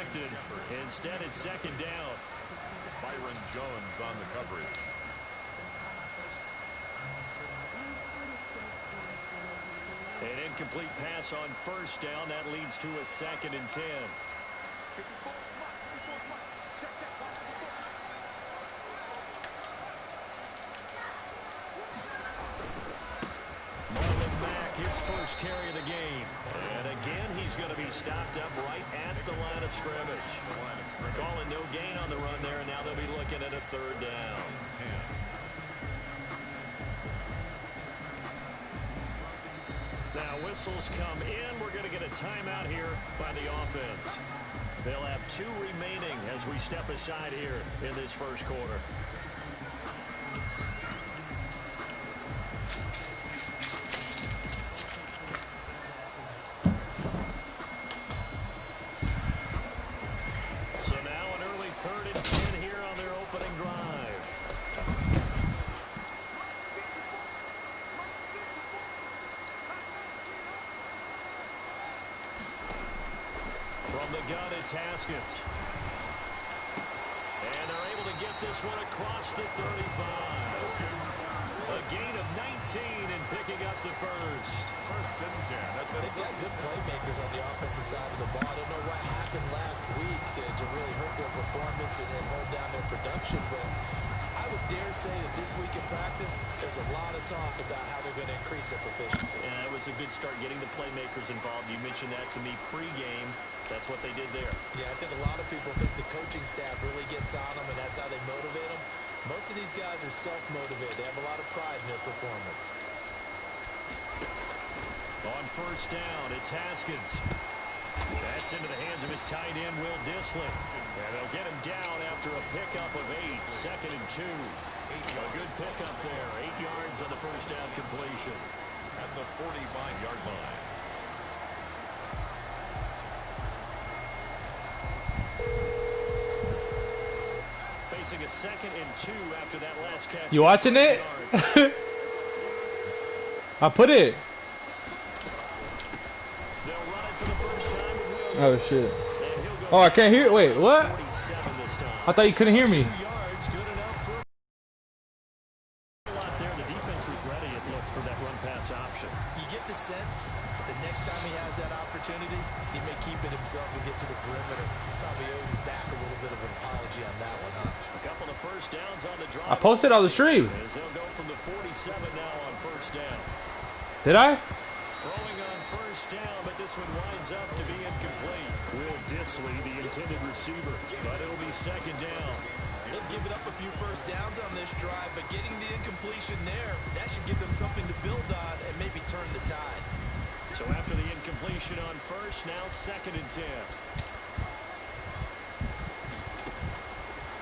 expected. Instead, it's second down. Byron Jones on the coverage. An incomplete pass on first down. That leads to a 2nd and 10. Marlon Mack, his first carry of the game. And again, he's going to be stopped up right at the line of scrimmage. Calling no gain on the run there, and now they'll be looking at a 3rd down. Now whistles come in. We're going to get a timeout here by the offense. They'll have 2 remaining as we step aside here in this first quarter. So now an early 3rd and 10 here on their opening drive. From the gun, it's Haskins. And they're able to get this one across the 35. A gain of 19 and picking up the first. They've got good playmakers on the offensive side of the ball. I don't know what happened last week to really hurt their performance and hold down their production, but I would dare say that this week in practice, there's a lot of talk about how they're going to increase their proficiency. And that was a good start, getting the playmakers involved. You mentioned that to me pregame. That's what they did there. Yeah, I think a lot of people think the coaching staff really gets on them, and that's how they motivate them. Most of these guys are self-motivated. They have a lot of pride in their performance. On first down, it's Haskins. That's into the hands of his tight end, Will Dissly. And they'll get him down after a pickup of 8, 2nd and 2. A good pickup there, 8 yards on the first down completion. At the 45-yard line. Facing a 2nd and 2 after that last catch. You watching it? I put it. They'll run it for the first time with Williams. Oh shit. Oh, I can't hear it. Wait, what? I thought you couldn't hear me. 2 yards, good enough for a lot there. The defense was ready, it looked, for that run pass option. You get the sense the next time he has that opportunity, he may keep it himself and get to the perimeter. Probably owes his back a little bit of an apology on that one, huh? A couple of first downs on the drive. I posted on the stream. As they'll go from the 47 now on first down. Did I? Throwing on first down, but this one winds up to be incomplete. Will Dissly, the intended receiver, but it'll be 2nd down. They've given up a few first downs on this drive, but getting the incompletion there, that should give them something to build on and maybe turn the tide. So after the incompletion on first, now 2nd and 10.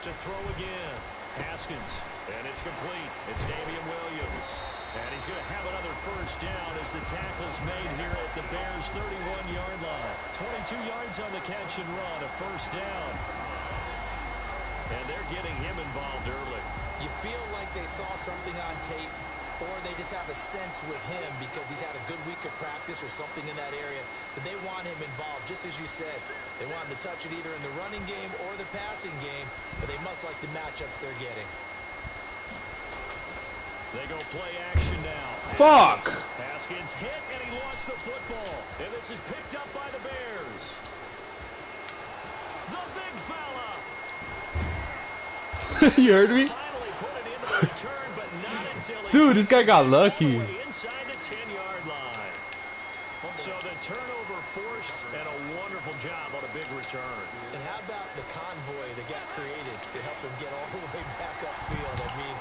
To throw again, Haskins, and it's complete. It's Damian Williams. And he's going to have another first down as the tackle's made here at the Bears' 31-yard line. 22 yards on the catch and run, a first down. And they're getting him involved early. You feel like they saw something on tape, or they just have a sense with him because he's had a good week of practice or something in that area that they want him involved. Just as you said, they want him to touch it either in the running game or the passing game, but they must like the matchups they're getting. They go play action now. Fuck! Haskins hit, and he lost the football. And this is picked up by the Bears. The big fella. You heard me? Finally put it into the return, but not until Dude, this guy got lucky. Inside the 10-yard line. So the turnover forced, and a wonderful job on a big return. And how about the convoy that got created to help him get all the way back upfield? I mean,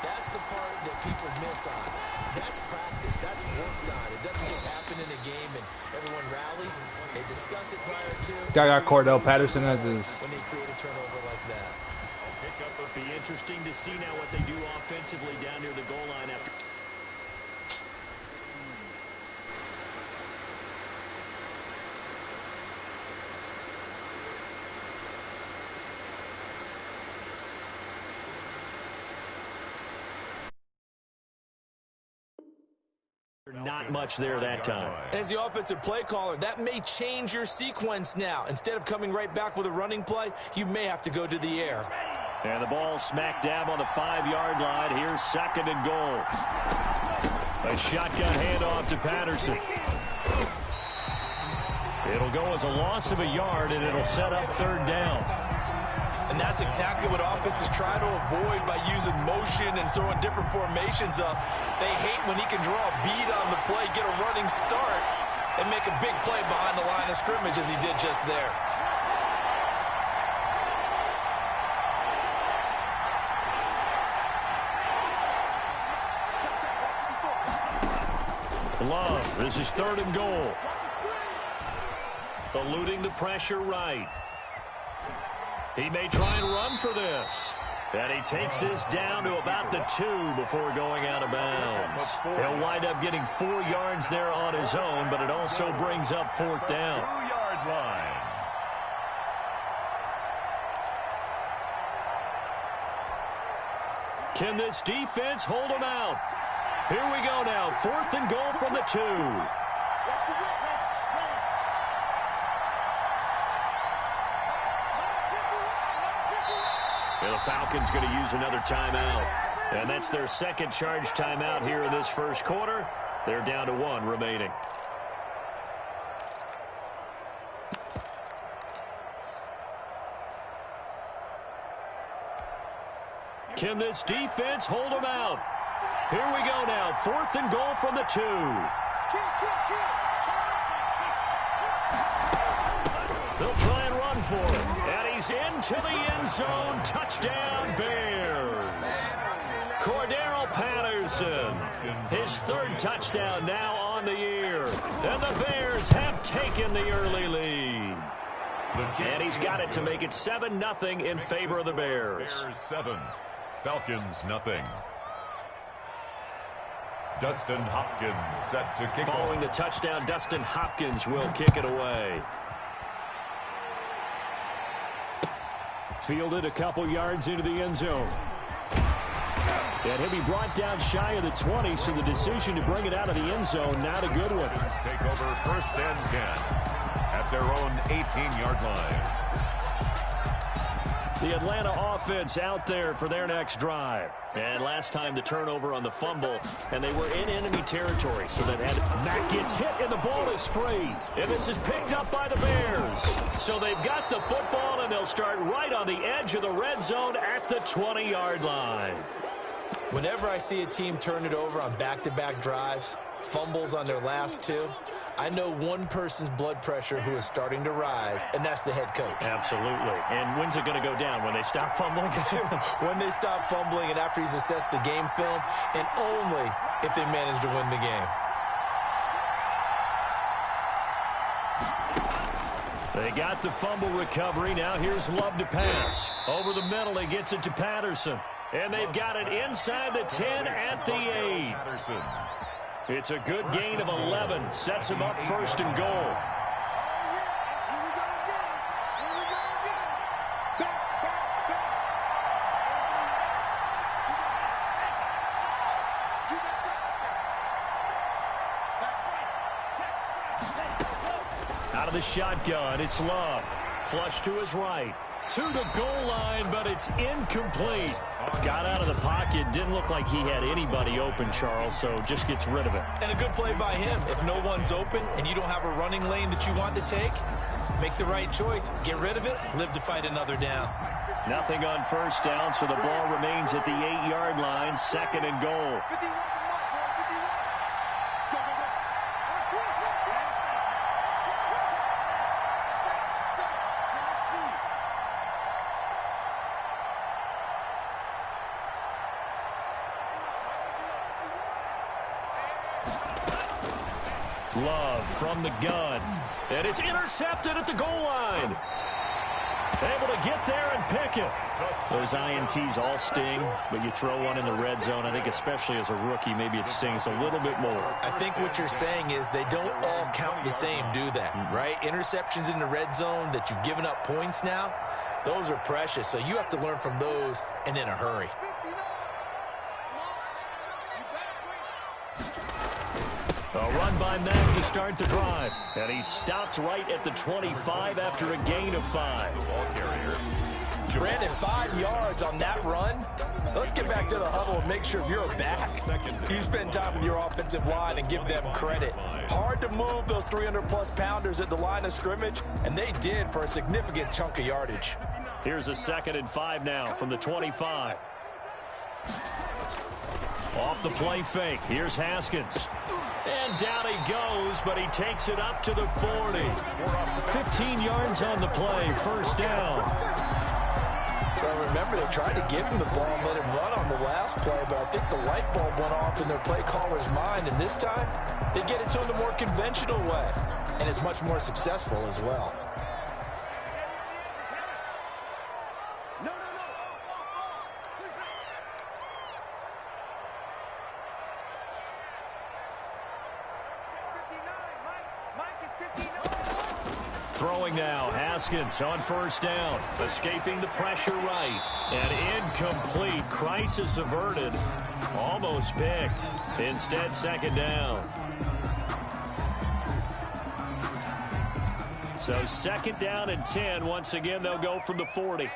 that's the part that people miss on. That's practice. That's worked on. It doesn't just happen in a game and everyone rallies. They discuss it prior to. Guy got Cordell Patterson as his. When they create a turnover like that. It'll be interesting to see now what they do offensively down near the goal line after. not much there that time. As the offensive play caller, that may change your sequence now. Instead of coming right back with a running play, you may have to go to the air. And the ball smack dab on the 5-yard line. Here's 2nd and goal. A shotgun handoff to Patterson. It'll go as a loss of a yard, and it'll set up 3rd down. And that's exactly what offenses try to avoid by using motion and throwing different formations up. They hate when he can draw a bead on the play, get a running start, and make a big play behind the line of scrimmage as he did just there. Love, this is 3rd and goal. Eluding the pressure right. He may try and run for this. And he takes this down to about the 2 before going out of bounds. He'll wind up getting 4 yards there on his own, but it also brings up 4th down. 2-yard line. Can this defense hold him out? Here we go now. 4th and goal from the 2. And the Falcons going to use another timeout. And that's their 2nd charge timeout here in this 1st quarter. They're down to 1 remaining. Can this defense hold them out? Here we go now. 4th and goal from the 2. They'll try and run for it. And he's into the end zone. Touchdown, Bears. Cordero Patterson. His 3rd touchdown now on the year. And the Bears have taken the early lead. And he's got it to make it 7-0 in favor of the Bears. Bears 7, Falcons nothing. Dustin Hopkins set to kick Following off. the touchdown, Dustin Hopkins will kick it away. Fielded a couple yards into the end zone. And he'll be brought down shy of the 20, so the decision to bring it out of the end zone, not a good one. Take over 1st and 10 at their own 18-yard line. The Atlanta offense out there for their next drive. And last time the turnover on the fumble, and they were in enemy territory, so that Mack gets hit and the ball is free. And this is picked up by the Bears. So they've got the football, and they'll start right on the edge of the red zone at the 20-yard line. Whenever I see a team turn it over on back-to-back drives, fumbles on their last 2, I know one person's blood pressure who is starting to rise, and that's the head coach. Absolutely. And when's it going to go down? When they stop fumbling? When they stop fumbling and after he's assessed the game film, and only if they manage to win the game. They got the fumble recovery. Now here's Love to pass. Over the middle, he gets it to Patterson. And they've got it inside the 10 at the 8. Patterson. It's a good gain of 11. Sets him up 1st and goal. Out of the shotgun, it's Love. Flush to his right. To the goal line, but it's incomplete. Got out of the pocket. Didn't look like he had anybody open, Charles, so just gets rid of it. And a good play by him. If no one's open and you don't have a running lane that you want to take, make the right choice. Get rid of it. Live to fight another down. Nothing on 1st down, so the ball remains at the 8-yard line. 2nd and goal. Love from the gun. And it's intercepted at the goal line. Able to get there and pick it. Those INTs all sting, but you throw one in the red zone, I think especially as a rookie, maybe it stings a little bit more. I think what you're saying is they don't all count the same, do that, right? Interceptions in the red zone that you've given up points now, those are precious. So you have to learn from those and in a hurry. A run by Mack to start the drive. And he stopped right at the 25 after a gain of 5. Brandon, 5 yards on that run. Let's get back to the huddle and make sure you're back. You spend time with your offensive line and give them credit. Hard to move those 300-plus pounders at the line of scrimmage, and they did for a significant chunk of yardage. Here's a 2nd and 5 now from the 25. Off the play fake. Here's Haskins. And down he goes, but he takes it up to the 40. 15 yards on the play. First down. Well, remember, they tried to give him the ball and let him run on the last play, but I think the light bulb went off in their play caller's mind, and this time they get it to him the more conventional way, and it's much more successful as well. Throwing now, Haskins on first down, escaping the pressure right, and incomplete. Crisis averted, almost picked. Instead, 2nd down. So 2nd down and 10. Once again, they'll go from the 40.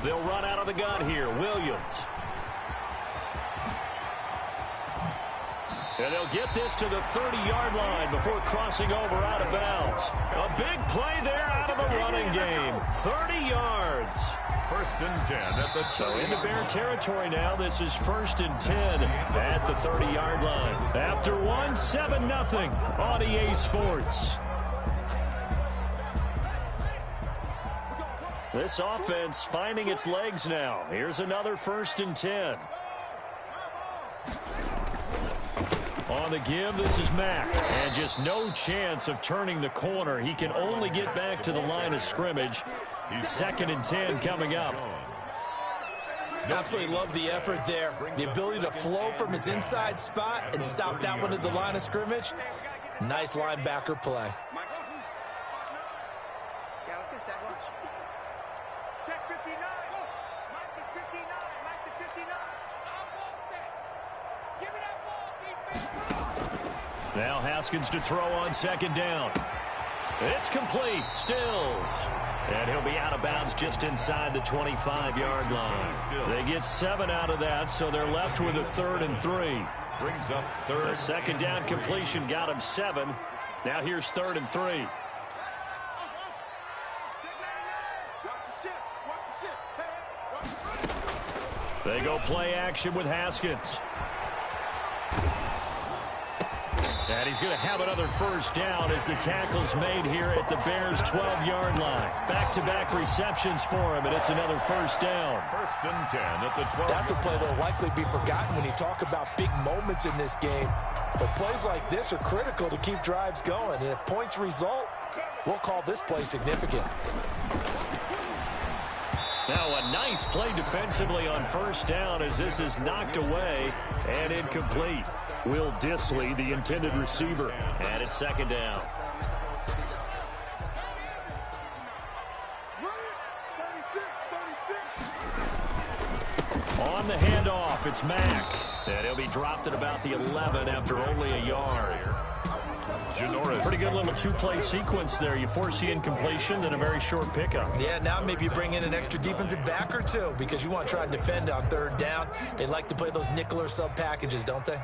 They'll run out of the gun here. Williams. And they'll get this to the 30-yard line before crossing over out of bounds. A big play there out of the running game. 30 yards. 1st and 10 at the 30. So into Bear territory now. This is 1st and 10 at the 30-yard line. After one, 7-0 on EA Sports. This offense finding its legs now. Here's another 1st and 10. On the give, this is Mack. And just no chance of turning the corner. He can only get back to the line of scrimmage. 2nd and 10 coming up. Absolutely love the effort there. The ability to flow from his inside spot and stop that one at the line of scrimmage. Nice linebacker play. Yeah, let's get set. Launch. Check 59. Mike is 59. Mike to 59. I want that. Give me that ball, defense. Now Haskins to throw on 2nd down. It's complete. Stills. And he'll be out of bounds just inside the 25-yard line. They get 7 out of that, so they're left with a 3rd and 3. Brings up 3rd. The 2nd down completion got him 7. Now here's 3rd and 3. They go play action with Haskins. And he's going to have another 1st down as the tackle's made here at the Bears' 12-yard line. Back-to-back receptions for him, and it's another 1st down. 1st and 10 at the 12. That's a play that will likely be forgotten when you talk about big moments in this game. But plays like this are critical to keep drives going. And if points result, we'll call this play significant. Now a nice play defensively on 1st down as this is knocked away and incomplete. Will Disley, the intended receiver, and it's 2nd down. On the handoff, it's Mack. And he'll be dropped at about the 11 after only a yard. Pretty good little 2-play sequence there. You force the incompletion, then a very short pickup. Yeah, now maybe you bring in an extra defensive back or two because you want to try and defend on 3rd down. They like to play those nickel or sub packages, don't they?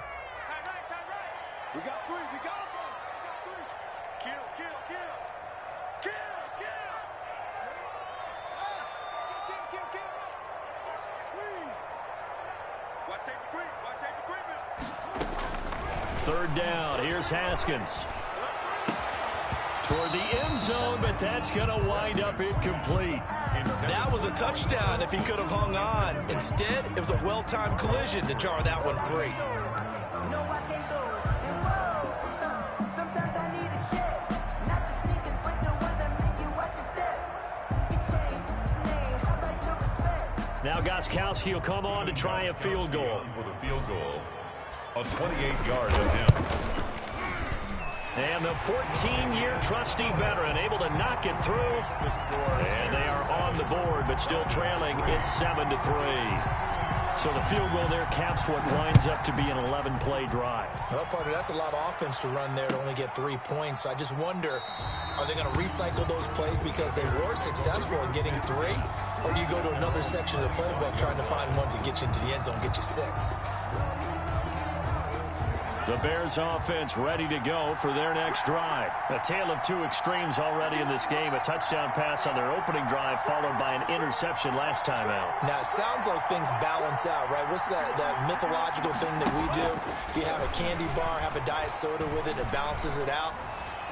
We got 3. We got 3. Kill, kill, kill. Kill, kill. Kill, kill, kill. Squeeze. Watch safety creep. Watch safety creeping. 3rd down. Here's Haskins. Toward the end zone, but that's going to wind up incomplete. That was a touchdown if he could have hung on. Instead, it was a well-timed collision to jar that one free. Now Gostkowski will come on to try a field goal. For the field goal, a 28-yard attempt. And the 14-year trusty veteran able to knock it through. And they are on the board, but still trailing. It's 7-3. So the field goal there caps what winds up to be an 11-play drive. Well, partner, that's a lot of offense to run there to only get 3 points. So I just wonder, are they going to recycle those plays because they were successful in getting 3? Or do you go to another section of the playbook trying to find ones that get you into the end zone, get you 6? The Bears offense ready to go for their next drive. A tale of 2 extremes already in this game. A touchdown pass on their opening drive followed by an interception last time out. Now, it sounds like things balance out, right? What's that mythological thing that we do? If you have a candy bar, have a diet soda with it, it balances it out.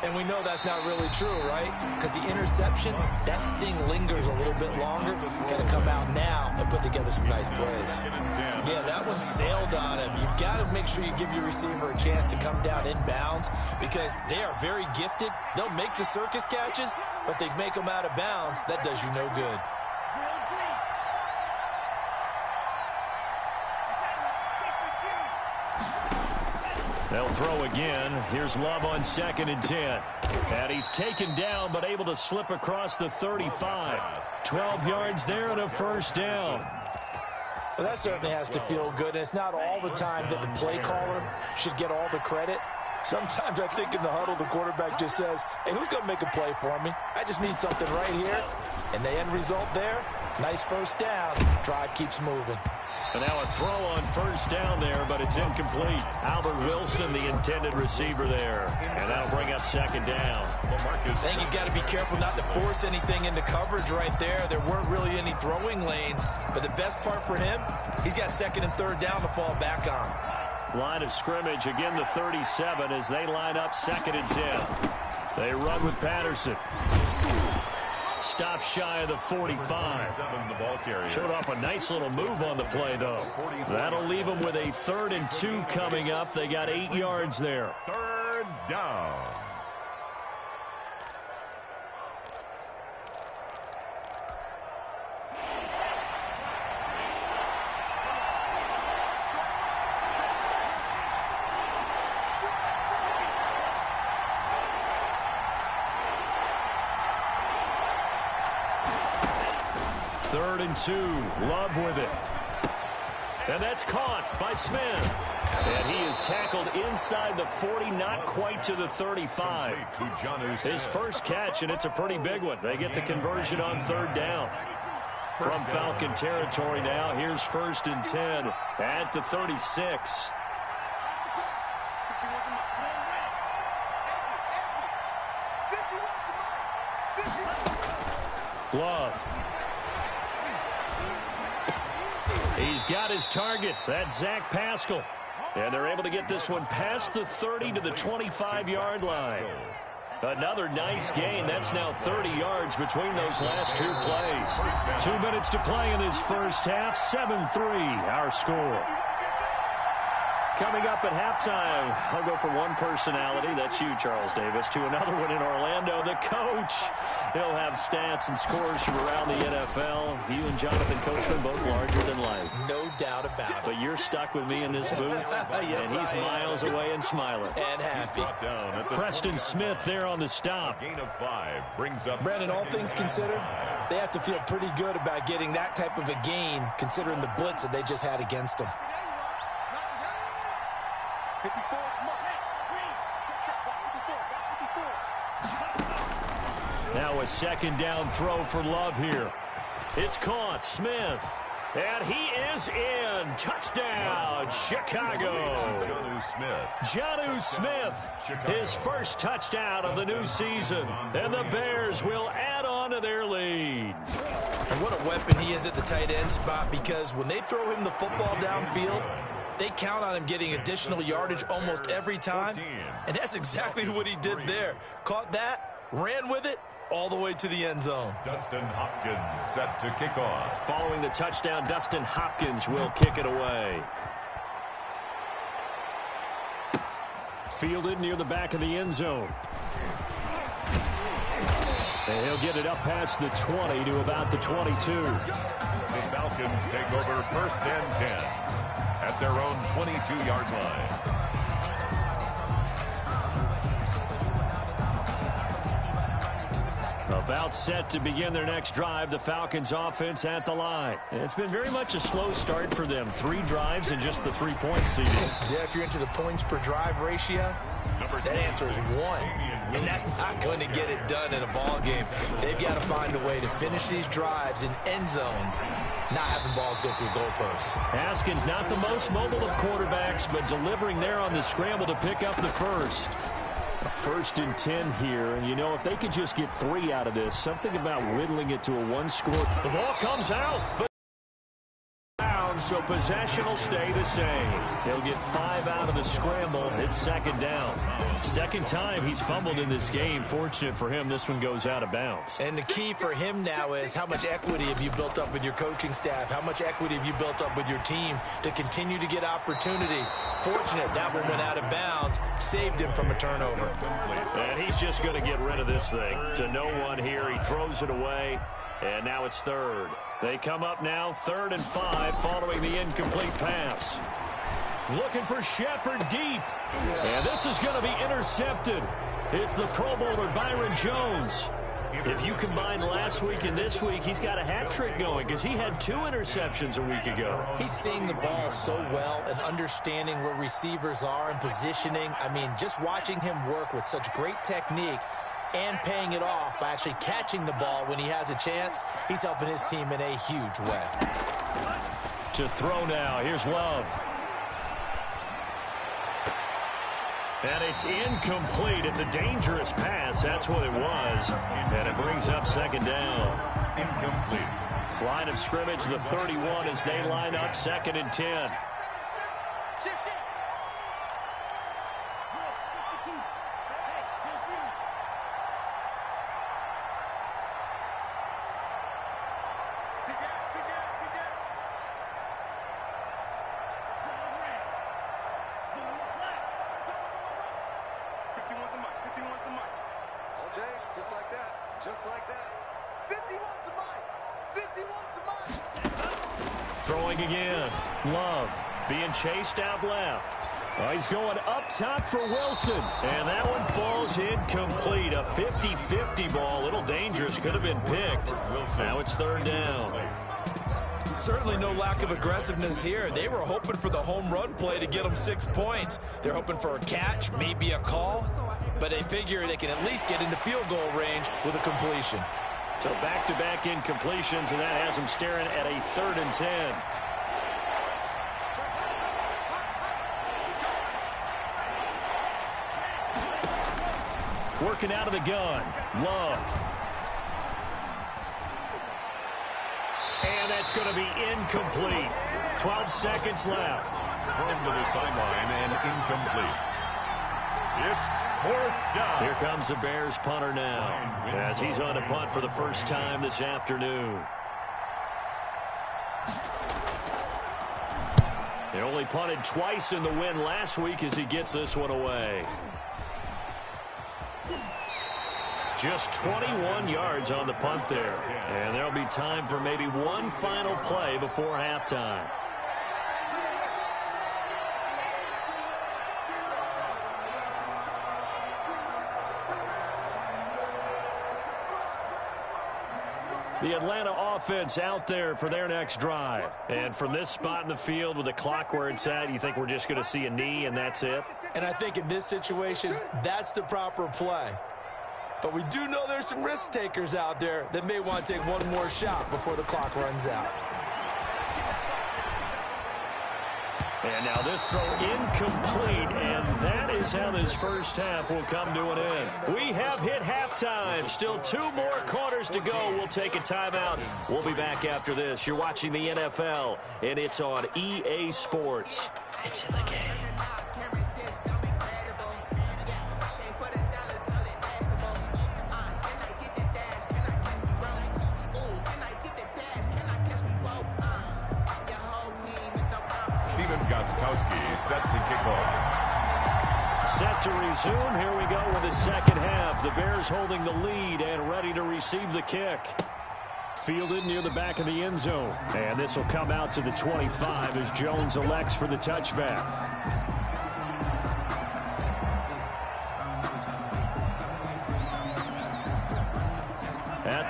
And we know that's not really true, right? Because the interception, that sting lingers a little bit longer. Got to come out now and put together some nice plays. Yeah, that one sailed on him. You've got to make sure you give your receiver a chance to come down inbounds because they are very gifted. They'll make the circus catches, but they make them out of bounds. That does you no good. They'll throw again. Here's Love on 2nd and 10. And he's taken down, but able to slip across the 35. 12 yards there and a first down. Well, that certainly has to feel good. And it's not all the time that the play caller should get all the credit. Sometimes I think in the huddle, the quarterback just says, hey, who's going to make a play for me? I just need something right here. And the end result there, nice first down. Drive keeps moving. And now a throw on first down there, but it's incomplete. Albert Wilson, the intended receiver there. And that'll bring up 2nd down. I think he's got to be careful not to force anything into coverage right there. There weren't really any throwing lanes. But the best part for him, he's got 2nd and 3rd down to fall back on. Line of scrimmage, again the 37 as they line up 2nd and 10. They run with Patterson. Stop shy of the 45. Showed off a nice little move on the play, though. That'll leave them with a 3rd and 2 coming up. They got 8 yards there. 3rd down. Third and 2. Love with it. And that's caught by Smith. And he is tackled inside the 40, not quite to the 35. His first catch, and it's a pretty big one. They get the conversion on 3rd down. From Falcon territory now, here's 1st and 10 at the 36. Love. He's got his target. That's Zach Pascal. And they're able to get this one past the 30 to the 25-yard line. Another nice gain. That's now 30 yards between those last 2 plays. 2 minutes to play in this first half. 7-3 our score. Coming up at halftime, I'll go from one personality, that's you, Charles Davis, to another one in Orlando, the coach. He'll have stats and scores from around the NFL. You and Jonathan Coachman both larger than life. No doubt about it. But you're stuck with me in this booth, yes, and he's miles away and smiling. And happy. Preston Smith there on the stop. Gain of 5 brings up. Brandon, all things considered, they have to feel pretty good about getting that type of a gain, considering the blitz that they just had against them. 54. Now a 2nd down throw for Love here. It's caught. Smith. And he is in. Touchdown, Chicago. Jonnu Smith, his first touchdown of the new season. And the Bears will add on to their lead. And what a weapon he is at the tight end spot, because when they throw him the football downfield, they count on him getting additional yardage almost every time. And that's exactly what he did there. Caught that, ran with it, all the way to the end zone. Dustin Hopkins set to kick off. Following the touchdown, Dustin Hopkins will kick it away. Fielded near the back of the end zone. And he'll get it up past the 20 to about the 22. The Falcons take over 1st and 10 at their own 22-yard line. About set to begin their next drive, the Falcons offense at the line. It's been very much a slow start for them. 3 drives and just the 3 points seeded. Yeah, if you're into the points per drive ratio, that answer is 1. And that's not going to get it done in a ball game. They've got to find a way to finish these drives in end zones, not having balls go through goalposts. Haskins not the most mobile of quarterbacks, but delivering there on the scramble to pick up the first. A 1st and 10 here, and you know, if they could just get 3 out of this, something about whittling it to a 1-score. The ball comes out, but so possession will stay the same. He'll get 5 out of the scramble. It's 2nd down. 2nd time he's fumbled in this game. Fortunate for him, this one goes out of bounds. And the key for him now is how much equity have you built up with your coaching staff? How much equity have you built up with your team to continue to get opportunities? Fortunate that one went out of bounds, saved him from a turnover. And he's just going to get rid of this thing. To no one here, he throws it away. And now it's 3rd. They come up now 3rd and 5 following the incomplete pass. Looking for Shepard deep. And this is going to be intercepted. It's the Pro Bowler Byron Jones. If you combine last week and this week, he's got a hat trick going because he had 2 interceptions a week ago. He's seeing the ball so well and understanding where receivers are and positioning. I mean, just watching him work with such great technique and paying it off by actually catching the ball when he has a chance, he's helping his team in a huge way. To throw now, here's Love. And it's incomplete. It's a dangerous pass. That's what it was. And it brings up 2nd down. Incomplete. Line of scrimmage, the 31 as they line up 2nd and 10. Just like that. 51's the mic. 51's the mic. Throwing again. Love being chased out left. He's going up top for Wilson. And that one falls incomplete. A 50-50 ball. A little dangerous. Could have been picked. Now it's 3rd down. Certainly no lack of aggressiveness here. They were hoping for the home run play to get them 6 points. They're hoping for a catch, maybe a call. But they figure they can at least get into field goal range with a completion. So back-to-back incompletions, and that has them staring at a 3rd and 10. Working out of the gun. Love. And that's going to be incomplete. 12 seconds left. Thrown to the sideline and incomplete. It's 4th down. Here comes the Bears punter now as he's on a punt for the first time this afternoon. They only punted twice in the win last week as he gets this one away. Just 21 yards on the punt there. And there'll be time for maybe one final play before halftime. The Atlanta offense out there for their next drive. And from this spot in the field with the clock where it's at, you think we're just going to see a knee and that's it? And I think in this situation, that's the proper play. But we do know there's some risk takers out there that may want to take one more shot before the clock runs out. And now this throw incomplete, and that is how this first half will come to an end. We have hit halftime. Still 2 more quarters to go. We'll take a timeout. We'll be back after this. You're watching the NFL, and it's on EA Sports. It's in the game. Set to kick off. Set to resume. Here we go with the second half. The Bears holding the lead and ready to receive the kick. Fielded near the back of the end zone. And this will come out to the 25 as Jones elects for the touchback.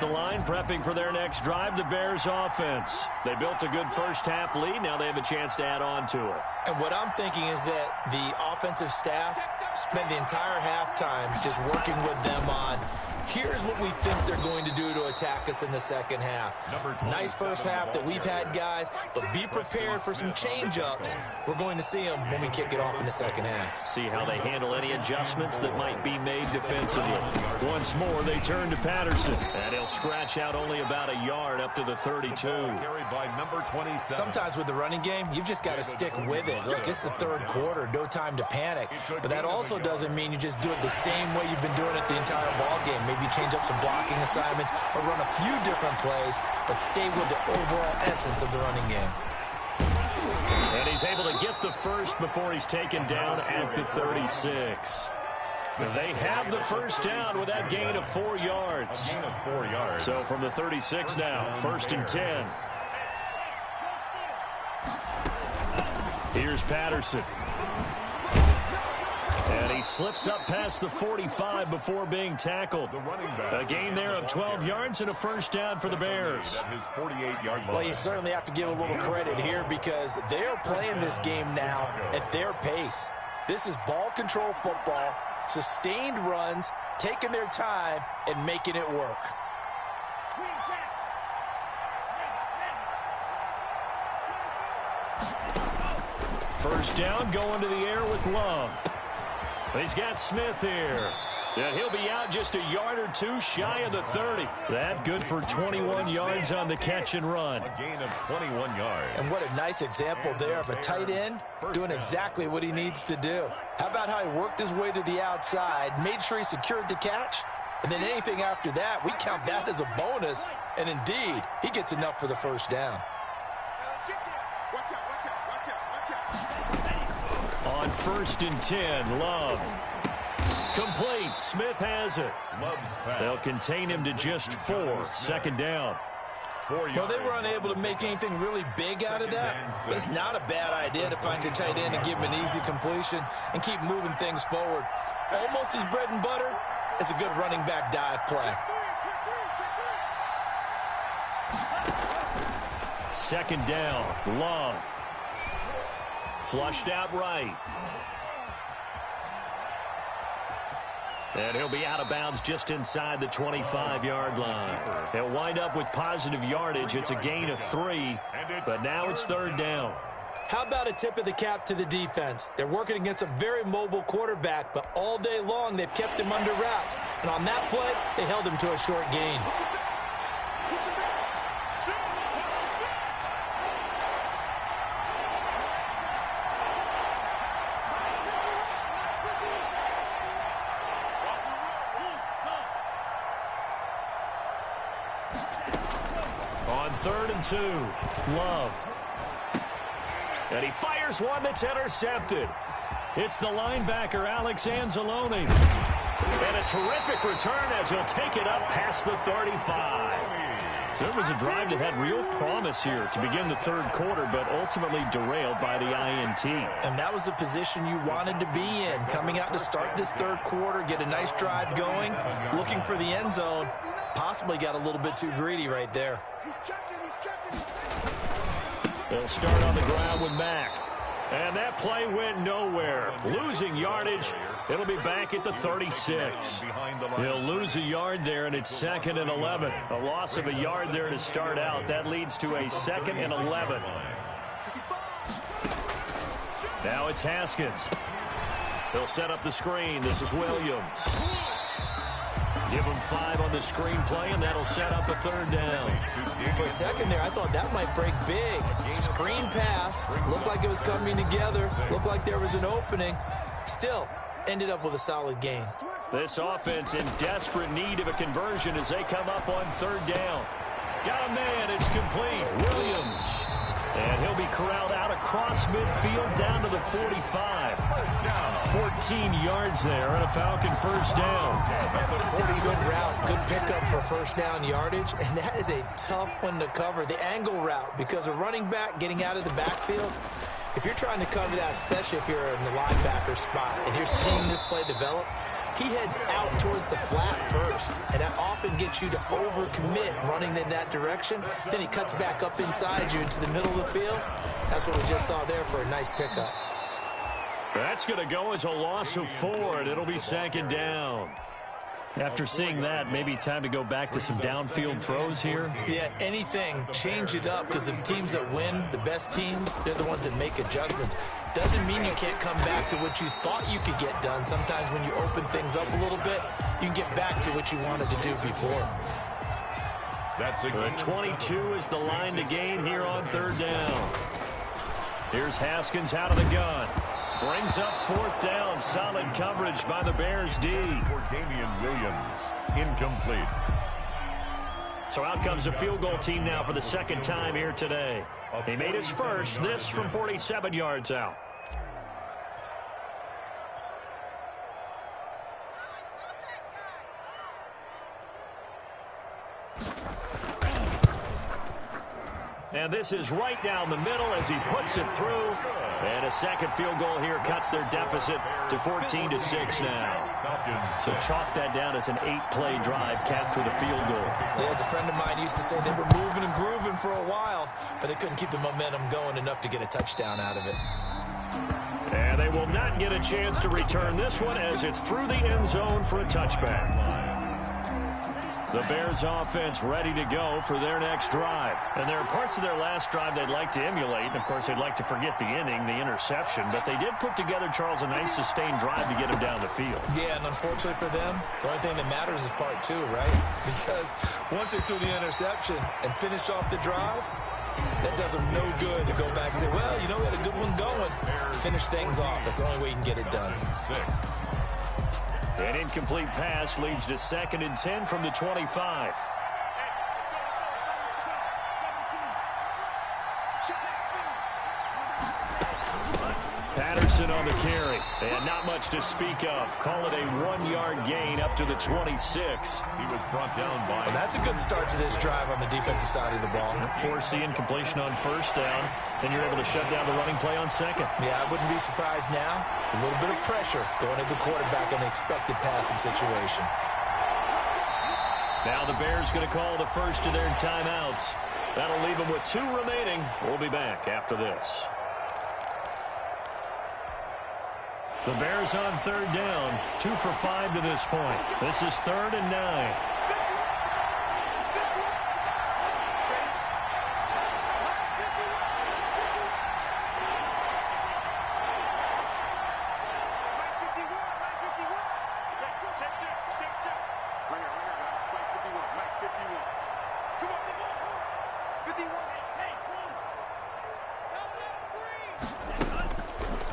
the line, prepping for their next drive, the Bears offense. They built a good first-half lead. Now they have a chance to add on to it. And what I'm thinking is that the offensive staff spent the entire halftime just working with them on, here's what we think they're going to do to attack us in the second half. Nice first half that we've had, guys, but be prepared for some change-ups. We're going to see them when we kick it off in the second half. See how they handle any adjustments that might be made defensively. Once more, they turn to Patterson, and he'll scratch out only about a yard up to the 32. Sometimes with the running game, you've just got to stick with it. Look, it's the third quarter, no time to panic. But that also doesn't mean you just do it the same way you've been doing it the entire ball game. Maybe change up some blocking assignments or run a few different plays, but stay with the overall essence of the running game. And he's able to get the first before he's taken down at the 36. They have the first down with that gain of 4 yards. So from the 36 now, 1st and 10. Here's Patterson. And he slips up past the 45 before being tackled. A gain there of 12 yards and a first down for the Bears. Well, you certainly have to give a little credit here because they are playing this game now at their pace. This is ball control football, sustained runs, taking their time, and making it work. First down, going to the air with Love. He's got Smith here. And he'll be out just a yard or two shy of the 30. That good for 21 yards on the catch and run. A gain of 21 yards. And what a nice example there of a tight end doing exactly what he needs to do. How about how he worked his way to the outside, made sure he secured the catch, and then anything after that, we count that as a bonus. And indeed, he gets enough for the first down. On 1st and 10, Love. Complete. Smith has it. They'll contain him to just 4. Second down. Well, they were unable to make anything really big out of that, but it's not a bad idea to find your tight end and give him an easy completion and keep moving things forward. Almost his bread and butter is a good running back dive play. Second down, Love. Flushed out right. And he'll be out of bounds just inside the 25-yard line. He'll wind up with positive yardage. It's a gain of 3, but now it's third down. How about a tip of the cap to the defense? They're working against a very mobile quarterback, but all day long they've kept him under wraps. And on that play, they held him to a short gain. On 3rd and 2, Love. And he fires one that's intercepted. It's the linebacker, Alex Anzalone. And a terrific return as he'll take it up past the 35. So it was a drive that had real promise here to begin the third quarter, but ultimately derailed by the INT. And that was the position you wanted to be in, coming out to start this third quarter, get a nice drive going, looking for the end zone. Possibly got a little bit too greedy right there. They'll start on the ground with Mack. And that play went nowhere. Losing yardage. It'll be back at the 36. He'll lose a yard there, and it's 2nd and 11. A loss of a yard there to start out. That leads to a 2nd and 11. Now it's Haskins. He'll set up the screen. This is Williams. Give him 5 on the screenplay, and that'll set up a third down. For a second there, I thought that might break big. Screen pass. Looked like it was coming together. Looked like there was an opening. Still, ended up with a solid gain. This offense in desperate need of a conversion as they come up on third down. Got a man. It's complete. Williams. And he'll be corralled out across midfield down to the 45. 14 yards there and a Falcon first down. Good route, good pickup for first down yardage, and that is a tough one to cover, the angle route, because a running back getting out of the backfield, if you're trying to cover that, especially if you're in the linebacker spot and you're seeing this play develop, he heads out towards the flat first, and that often gets you to overcommit running in that direction. Then he cuts back up inside you into the middle of the field. That's what we just saw there for a nice pickup. That's going to go as a loss of 4, and it'll be 2nd down. After seeing that, maybe time to go back to some downfield throws here. Yeah, anything. Change it up, because the teams that win, the best teams, they're the ones that make adjustments. Doesn't mean you can't come back to what you thought you could get done. Sometimes when you open things up a little bit, you can get back to what you wanted to do before. That's a 22 is the line to gain here on 3rd down. Here's Haskins out of the gun. Brings up 4th down. Solid coverage by the Bears D. For Damian Williams, incomplete. So out comes a field goal team now for the 2nd time here today. He made his first, this from 47 yards out. And this is right down the middle as he puts it through. And a second field goal here cuts their deficit to 14-6 now. So chalk that down as an 8-play drive capped with a field goal. Yeah, as a friend of mine used to say, they were moving and grooving for a while, but they couldn't keep the momentum going enough to get a touchdown out of it. And they will not get a chance to return this one as it's through the end zone for a touchback. The Bears offense ready to go for their next drive. And there are parts of their last drive they'd like to emulate. And, of course, they'd like to forget the inning, the interception. But they did put together, Charles, a nice sustained drive to get him down the field. Yeah, and unfortunately for them, the only thing that matters is part 2, right? Because once they threw the interception and finished off the drive, that does them no good to go back and say, well, you know, we had a good one going. Finish things off. That's the only way you can get it done. 6. An incomplete pass leads to 2nd and 10 from the 25. Patterson on the carry. And not much to speak of. Call it a 1-yard gain up to the 26. He was brought down by... Well, that's a good start to this drive on the defensive side of the ball. Force the incompletion on 1st down. Then you're able to shut down the running play on 2nd. Yeah, I wouldn't be surprised now. A little bit of pressure going at the quarterback in an expected passing situation. Now the Bears going to call the first of their timeouts. That'll leave them with 2 remaining. We'll be back after this. The Bears on 3rd down, 2 for 5 to this point. This is 3rd and 9.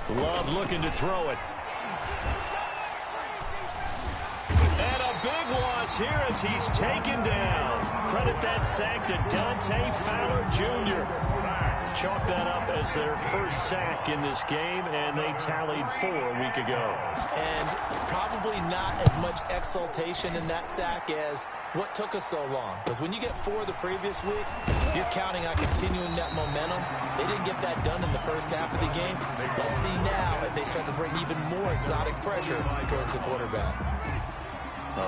Love looking to throw it. And a big loss here as he's taken down. Credit that sack to Dante Fowler Jr. Chalk that up as their first sack in this game, and they tallied 4 a week ago. And probably not as much exultation in that sack as what took us so long. Because when you get 4 the previous week, you're counting on continuing that momentum. They didn't get that done in the first half of the game. Let's see now if they start to bring even more exotic pressure towards the quarterback.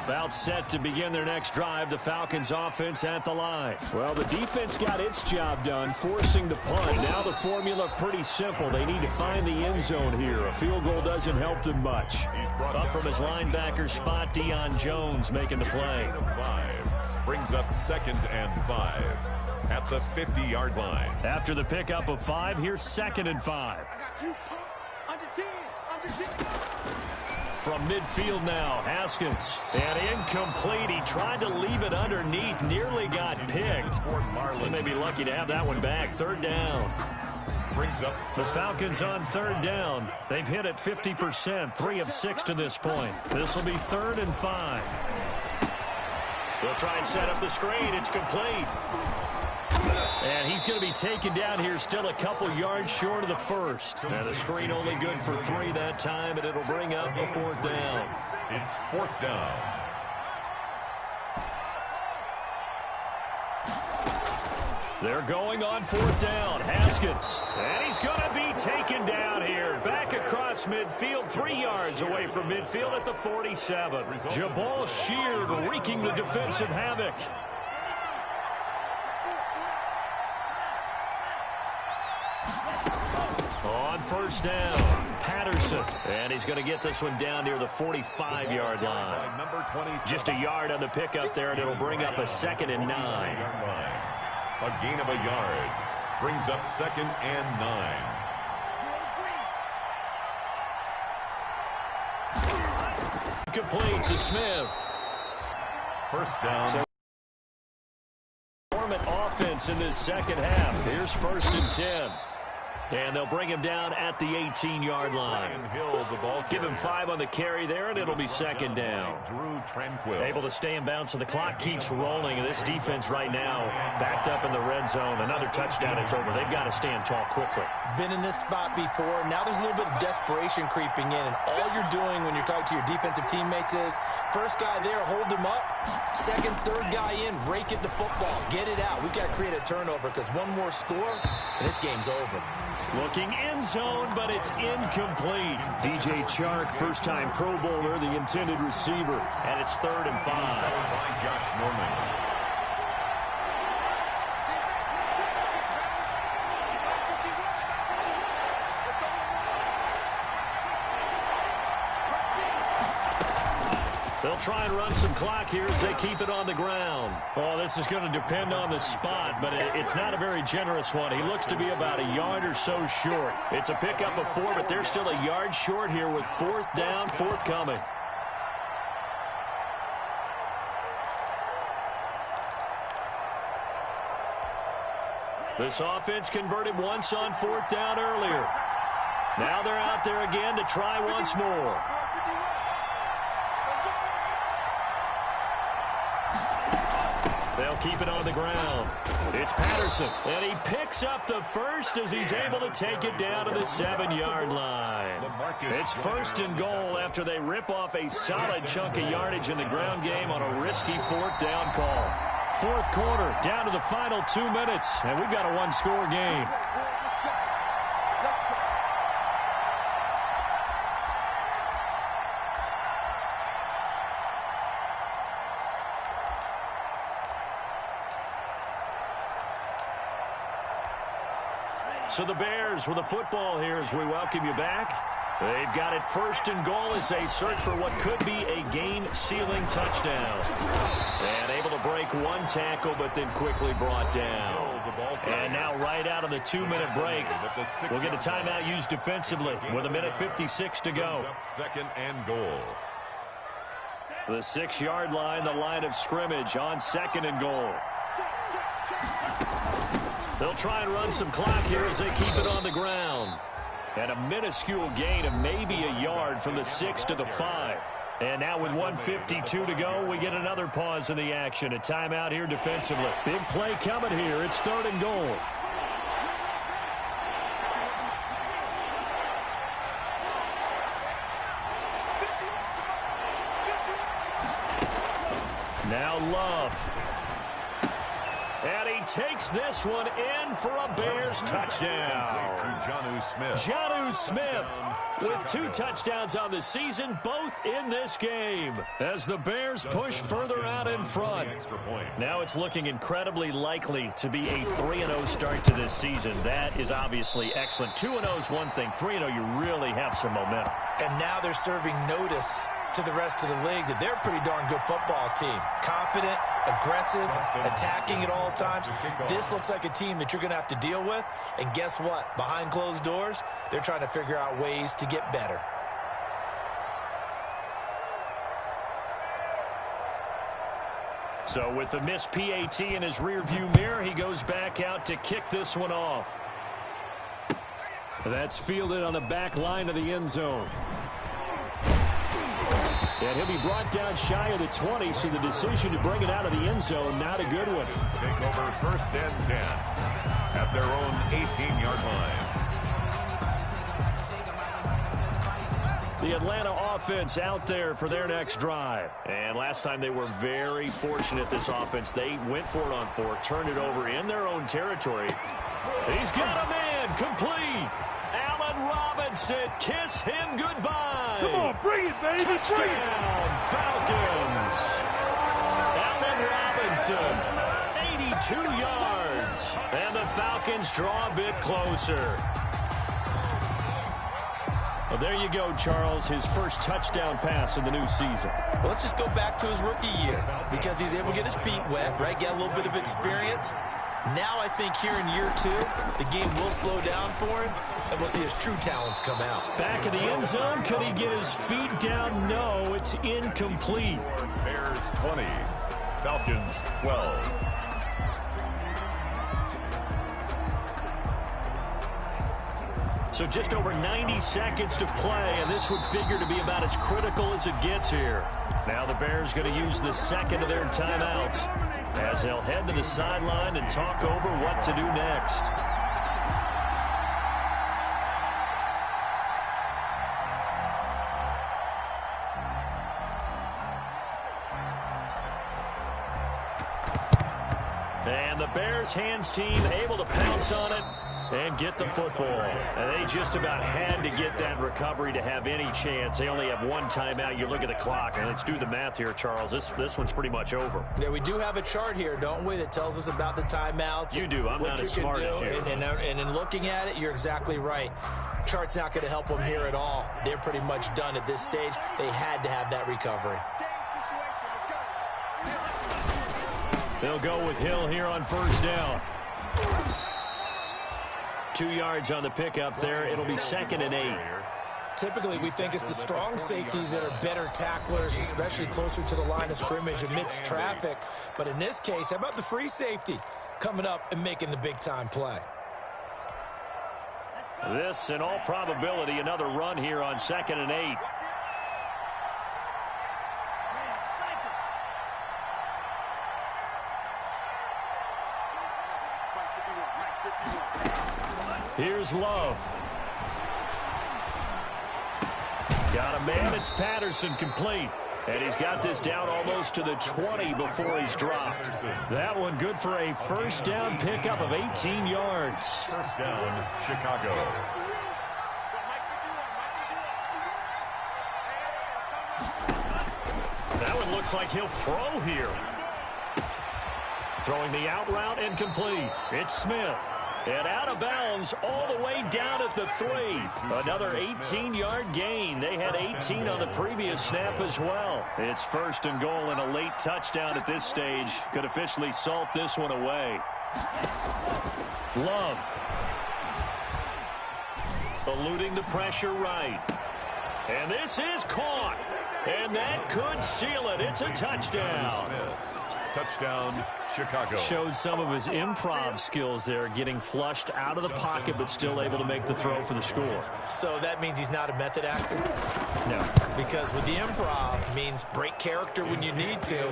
About set to begin their next drive, the Falcons offense at the line. Well, the defense got its job done, forcing the punt. Now the formula pretty simple. They need to find the end zone here. A field goal doesn't help them much. Up from his linebacker spot, Deion Jones making the play. 5 brings up 2nd and 5 at the 50-yard line. After the pickup of 5, here's 2nd and 5. I got you. Under 10. Under 10. From midfield now, Haskins. And incomplete. He tried to leave it underneath. Nearly got picked. He may be lucky to have that one back. 3rd down. Brings up the Falcons on 3rd down. They've hit it 50%. 3 of 6 to this point. This will be 3rd and 5. They'll try and set up the screen. It's complete. And he's going to be taken down here still a couple yards short of the first. And the screen only good for 3 that time, and it'll bring up a 4th down. It's 4th down. They're going on 4th down. Haskins. And he's going to be taken down here. Back across midfield, 3 yards away from midfield at the 47. Jabal Sheard wreaking the defensive havoc. On 1st down, Patterson. And he's going to get this one down near the 45-yard line. Just a yard on the pickup there, and it'll bring up a 2nd and 9. A gain of a yard brings up 2nd and 9. Complete to Smith. 1st down. So offense in this 2nd half. Here's 1st and 10. And they'll bring him down at the 18-yard line. Give him 5 on the carry there, and it'll be 2nd down. Able to stay in bounds, so the clock keeps rolling. This defense right now backed up in the red zone. Another touchdown, it's over. They've got to stand tall quickly. Been in this spot before. Now there's a little bit of desperation creeping in, and all you're doing when you're talking to your defensive teammates is, first guy there, hold him up. 2nd, 3rd guy in, rake at the football. Get it out. We've got to create a turnover because one more score, and this game's over. Looking end zone, but it's incomplete. DJ Chark, first-time Pro Bowler, the intended receiver. And it's 3rd and 5. By Josh Norman. They'll try and run some clock here as they keep it on the ground. Oh, this is going to depend on the spot, but it's not a very generous one. He looks to be about a yard or so short. It's a pickup of 4, but they're still a yard short here with 4th down, forthcoming. This offense converted once on 4th down earlier. Now they're out there again to try once more. They'll keep it on the ground. It's Patterson, and he picks up the 1st as he's able to take it down to the 7-yard line. It's 1st and goal after they rip off a solid chunk of yardage in the ground game on a risky 4th down call. 4th quarter, down to the final 2 minutes, and we've got a 1-score game. So the Bears with the football here as we welcome you back. They've got it 1st and goal as they search for what could be a game-sealing touchdown. And able to break one tackle, but then quickly brought down. And now right out of the 2-minute break, we'll get a timeout used defensively with 1:56 to go. 2nd and goal. The 6-yard line, the line of scrimmage on 2nd and goal. They'll try and run some clock here as they keep it on the ground. And a minuscule gain of maybe a yard from the 6 to the 5. And now with 1:52 to go, we get another pause in the action. A timeout here defensively. Big play coming here. It's 3rd and goal. Now Love. And he takes this one in for a Bears touchdown. Jonnu Smith with 2 touchdowns on the season, both in this game. As the Bears push further out in front. Now it's looking incredibly likely to be a 3-0 start to this season. That is obviously excellent. 2-0 is one thing. 3-0, you really have some momentum. And now they're serving notice to the rest of the league that they're a pretty darn good football team. Confident, aggressive, attacking at all times. This looks like a team that you're going to have to deal with. And guess what? Behind closed doors, they're trying to figure out ways to get better. So with the missed PAT in his rearview mirror, he goes back out to kick this one off. That's fielded on the back line of the end zone. And he'll be brought down shy of the 20, so the decision to bring it out of the end zone, not a good one. Take over 1st and 10 at their own 18-yard line. The Atlanta offense out there for their next drive. And last time they were very fortunate, this offense. They went for it on 4, turned it over in their own territory. He's got a man complete. Allen Robinson, kiss him goodbye. Come on, bring it, baby. Bring it. Falcons. Allen Robinson, 82 yards. And the Falcons draw a bit closer. Well, there you go, Charles, his first touchdown pass in the new season. Well, let's just go back to his rookie year because he's able to get his feet wet, right? Get a little bit of experience. Now I think here in year 2, the game will slow down for him, and we'll see his true talents come out. Back in the end zone, could he get his feet down? No, it's incomplete. Bears 20, Falcons 12. So just over 90 seconds to play, and this would figure to be about as critical as it gets here. Now the Bears going to use the second of their timeouts as they'll head to the sideline and talk over what to do next. And the Bears hands team able to pounce on it and get the football. And they just about had to get that recovery to have any chance. They only have one timeout. You look at the clock, and let's do the math here, Charles. This one's pretty much over. Yeah, we do have a chart here, don't we, that tells us about the timeouts. You do. I'm not as smart as you. And in looking at it, you're exactly right. Chart's not going to help them here at all. They're pretty much done at this stage. They had to have that recovery. They'll go with Hill here on first down. 2 yards on the pickup there. It'll be 2nd and 8. Typically, we think it's the strong safeties that are better tacklers, especially closer to the line of scrimmage amidst traffic. But in this case, how about the free safety coming up and making the big-time play? This, in all probability, another run here on 2nd and 8. Here's Love. Got a man. It's Patterson complete. And he's got this down almost to the 20 before he's dropped. That one good for a first down pickup of 18 yards. First down, Chicago. That one looks like he'll throw here. Throwing the out route and complete. It's Smith. And out of bounds all the way down at the 3. Another 18-yard gain. They had 18 on the previous snap as well. It's 1st and goal and a late touchdown at this stage. Could officially salt this one away. Love. Eluding the pressure right. And this is caught. And that could seal it. It's a touchdown. Touchdown, Chicago. Showed some of his improv skills there, getting flushed out of the pocket but still able to make the throw for the score. So that means he's not a method actor? No. Because with the improv means break character when you need to.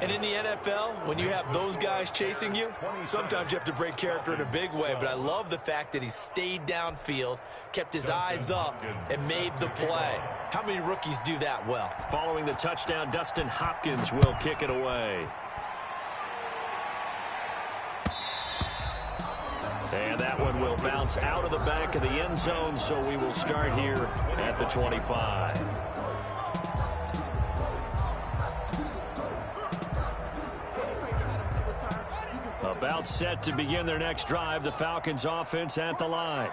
And in the NFL, when you have those guys chasing you, sometimes you have to break character in a big way. But I love the fact that he stayed downfield, kept his eyes up, and made the play. How many rookies do that well? Following the touchdown, Dustin Hopkins will kick it away. And that one will bounce out of the back of the end zone, so we will start here at the 25. About set to begin their next drive, the Falcons offense at the line.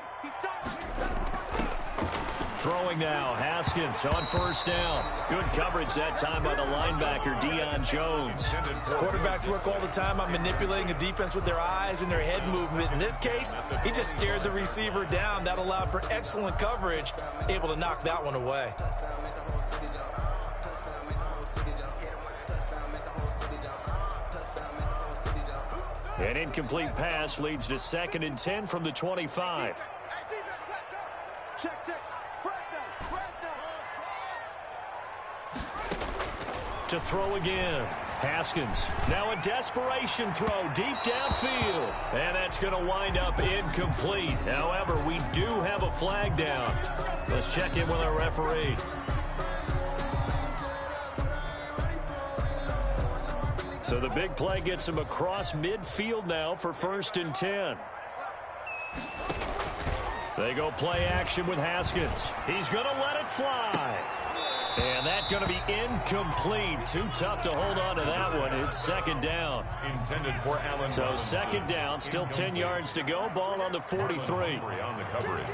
Throwing now, Haskins on first down. Good coverage that time by the linebacker, Deion Jones. Quarterbacks work all the time on manipulating a defense with their eyes and their head movement. In this case, he just stared the receiver down. That allowed for excellent coverage, able to knock that one away. An incomplete pass leads to 2nd and 10 from the 25. Check. To throw again. Haskins, now a desperation throw deep downfield. And that's going to wind up incomplete. However, we do have a flag down. Let's check in with our referee. So the big play gets him across midfield now for 1st and 10. They go play action with Haskins. He's going to let it fly. And that's going to be incomplete. Too tough to hold on to that one. It's 2nd down. Intended for Allen So Robinson. 2nd down, still 10 yards to go. Ball on the 43. On the coverage.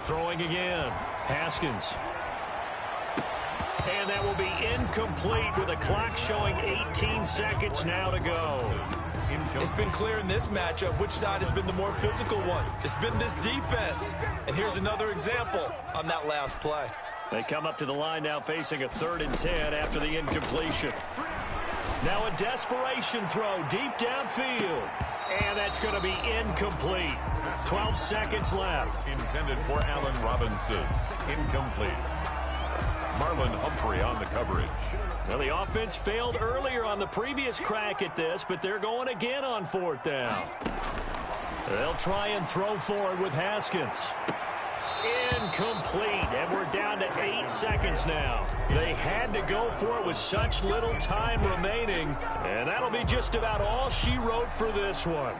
Throwing again. Haskins. And that will be incomplete with the clock showing 18 seconds now to go. It's been clear in this matchup which side has been the more physical one. It's been this defense. And here's another example on that last play. They come up to the line now facing a 3rd and 10 after the incompletion. Now a desperation throw deep downfield. And that's going to be incomplete. 12 seconds left. Intended for Allen Robinson. Incomplete. Marlon Humphrey on the coverage. Well, the offense failed earlier on the previous crack at this, but they're going again on 4th down. They'll try and throw forward with Haskins. Incomplete, and we're down to 8 seconds now. They had to go for it with such little time remaining, and that'll be just about all she wrote for this one.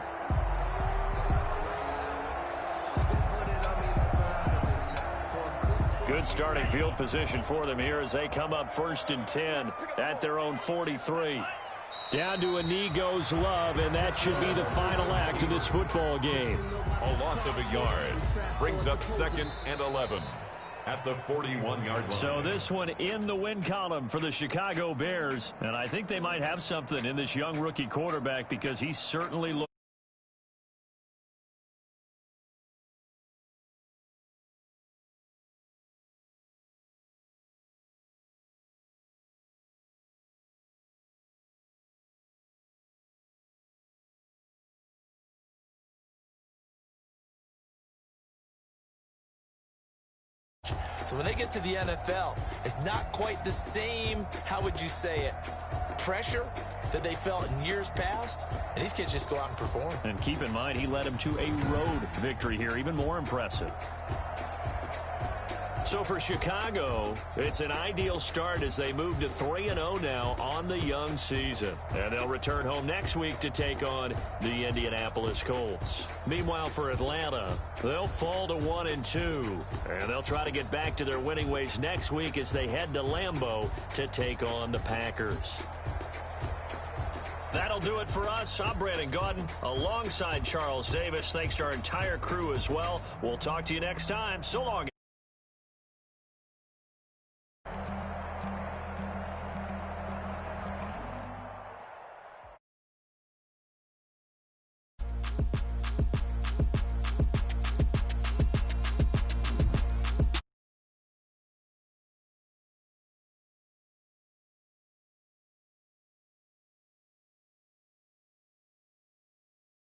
Good starting field position for them here as they come up 1st and 10 at their own 43. Down to a knee goes Love, and that should be the final act of this football game. A loss of a yard. Brings up 2nd and 11 at the 41-yard line. So this one in the win column for the Chicago Bears. And I think they might have something in this young rookie quarterback because he certainly looks. So when they get to the NFL, it's not quite the same, how would you say it, pressure that they felt in years past. And these kids just go out and perform. And keep in mind, he led them to a road victory here, even more impressive. So for Chicago, it's an ideal start as they move to 3-0 now on the young season. And they'll return home next week to take on the Indianapolis Colts. Meanwhile, for Atlanta, they'll fall to 1-2. And they'll try to get back to their winning ways next week as they head to Lambeau to take on the Packers. That'll do it for us. I'm Brandon Gaudin alongside Charles Davis. Thanks to our entire crew as well. We'll talk to you next time. So long.